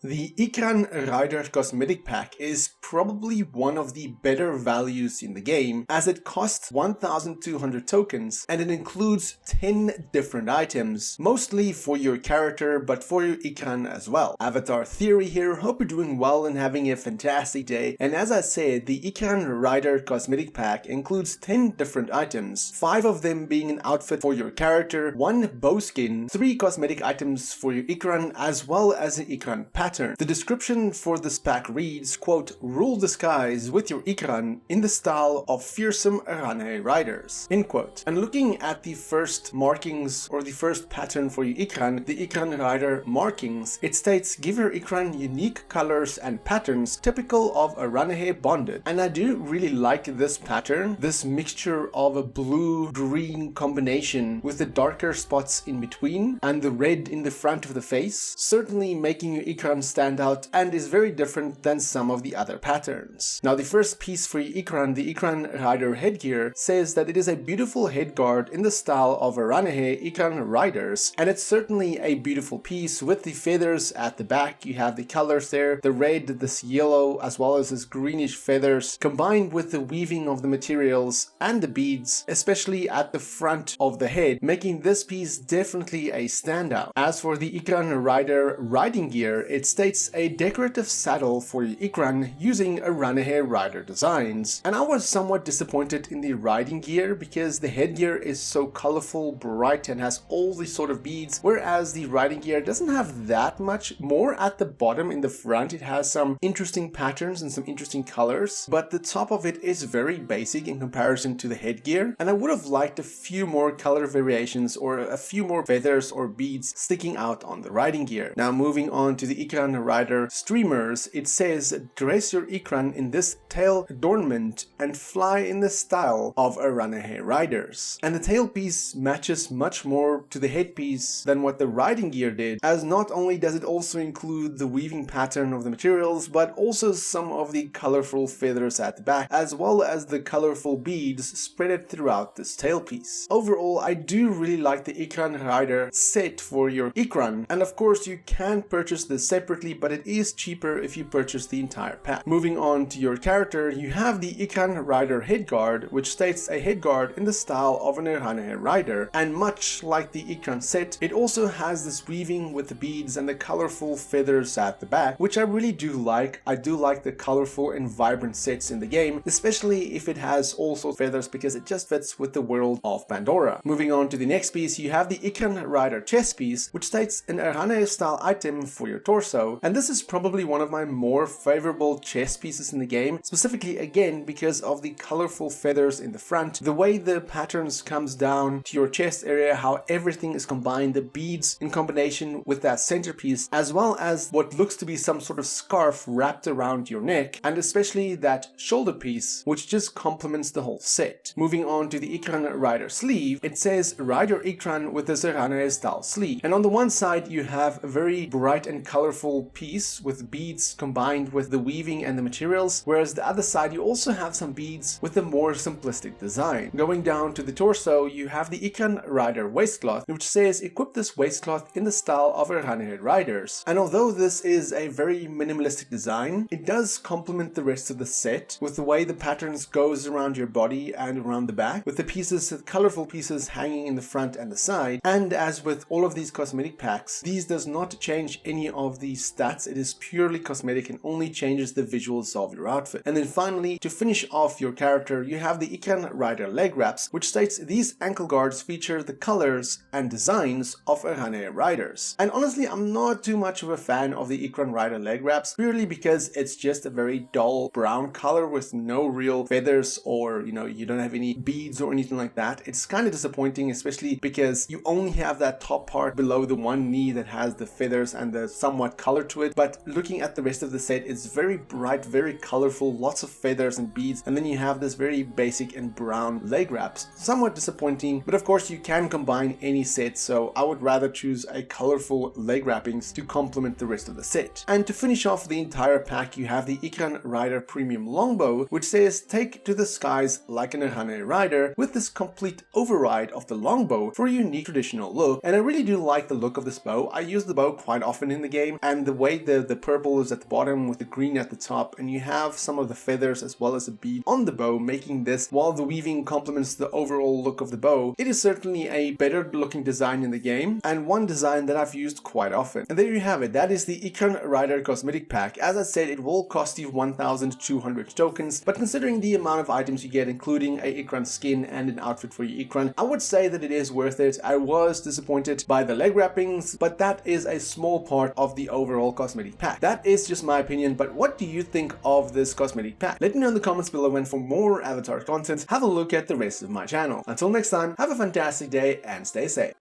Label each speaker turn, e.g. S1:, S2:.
S1: The IKRAN Rider Cosmetic Pack is probably one of the better values in the game, as it costs 1200 tokens and it includes 10 different items, mostly for your character but for your IKRAN as well. Avatar Theory here, hope you're doing well and having a fantastic day. And as I said, the IKRAN Rider Cosmetic Pack includes 10 different items, 5 of them being an outfit for your character, 1 bow skin, 3 cosmetic items for your IKRAN, as well as an IKRAN pattern. The description for this pack reads, quote, "Rule the skies with your IKRAN in the style of fearsome Arane riders," end quote. And looking at the first markings or the first pattern for your IKRAN, the IKRAN Rider markings, it states, "Give your IKRAN unique colors and patterns typical of Arane bonded." And I do really like this pattern, this mixture of a blue-green combination with the darker spots in between and the red in the front of the face, certainly making your IKRAN stand out and is very different than some of the other patterns. Now the first piece for your IKRAN, the IKRAN Rider headgear, says that it is a beautiful headguard in the style of Arane IKRAN riders, and it's certainly a beautiful piece with the feathers at the back. You have the colors there, the red, this yellow, as well as this greenish feathers, combined with the weaving of the materials and the beads, especially at the front of the head, making this piece definitely a standout. As for the IKRAN Rider riding gear, it states a decorative saddle for your IKRAN using Arane rider designs. And I was somewhat disappointed in the riding gear because the headgear is so colorful, bright, and has all these sort of beads, whereas the riding gear doesn't have that much. More at the bottom in the front, it has some interesting patterns and some interesting colors, but the top of it is very basic in comparison to the headgear, and I would have liked a few more color variations or a few more feathers or beads sticking out on the riding gear. Now moving on to the IKRAN Rider streamers, it says, "Dress your IKRAN in this tail adornment and fly in the style of Arane riders." And the tail piece matches much more to the headpiece than what the riding gear did, as not only does it also include the weaving pattern of the materials, but also some of the colorful feathers at the back, as well as the colorful beads spread throughout this tail piece. Overall, I do really like the IKRAN Rider set for your IKRAN, and of course you can purchase this separately, but it is cheaper if you purchase the entire pack. Moving on to your character, you have the IKRAN Rider headguard, which states a headguard in the style of an Arane rider, and much like the IKRAN set, it also has this weaving with the beads and the colorful feathers at the back, which I really do like. I do like the colorful and vibrant sets in the game, especially if it has also feathers, because it just fits with the world of Pandora. Moving on to the next piece, you have the IKRAN Rider chest piece, which states an Arane style item for your torso, and this is probably one of my more favorable chest pieces in the game, specifically again because of the colorful feathers in the front, the way the patterns comes down to your chest area, how everything is combined, the beads in combination with that centerpiece, as well as what looks to be some sort of scarf wrapped around your neck, and especially that shoulder piece, which just complements the whole set. Moving on to the IKRAN Rider sleeve, it says ride your IKRAN with this Arane style sleeve, and on the one side you have a very bright and colorful piece with beads combined with the weaving and the materials, whereas the other side you also have some beads with a more simplistic design. Going down to the torso, you have the IKRAN Rider waistcloth, which says equip this waistcloth in the style of Arane riders. And although this is a very minimalistic design, it does complement the rest of the set with the way the patterns goes around your body and around the back, with the pieces, the colorful pieces hanging in the front and the side. And as with all of these cosmetic packs, these does not change any of the stats. It is purely cosmetic and only changes the visuals of your outfit. And then finally, to finish off your character, you have the IKRAN Rider leg wraps, which states these ankle guards feature the colors and designs of Arane riders. And honestly, I'm not too much of a fan of the IKRAN Rider leg wraps, purely because it's just a very dull brown color with no real feathers, or you don't have any beads or anything like that. It's kind of disappointing, especially because you only have that top part below the one knee that has the feathers and the somewhat color to it. But looking at the rest of the set, it's very bright, very colorful, lots of feathers and beads, and then you have this very basic and brown leg wraps. Somewhat disappointing, but of course you can combine any set, so I would rather choose a colorful leg wrappings to complement the rest of the set. And to finish off the entire pack, you have the IKRAN Rider Premium Longbow, which says take to the skies like an Arane rider, with this complete override of the longbow for a unique traditional look. And I really do like the look of this bow. I use the bow quite often in the game, and and the way the purple is at the bottom with the green at the top, and you have some of the feathers as well as a bead on the bow, making this, while the weaving complements the overall look of the bow, it is certainly a better looking design in the game, and one design that I've used quite often. And there you have it. That is the IKRAN Rider Cosmetic Pack. As I said, it will cost you 1,200 tokens, but considering the amount of items you get, including a IKRAN skin and an outfit for your IKRAN, I would say that it is worth it. I was disappointed by the leg wrappings, but that is a small part of the overall cosmetic pack. That is just my opinion, but what do you think of this cosmetic pack? Let me know in the comments below, and for more Avatar content, have a look at the rest of my channel. Until next time, have a fantastic day and stay safe.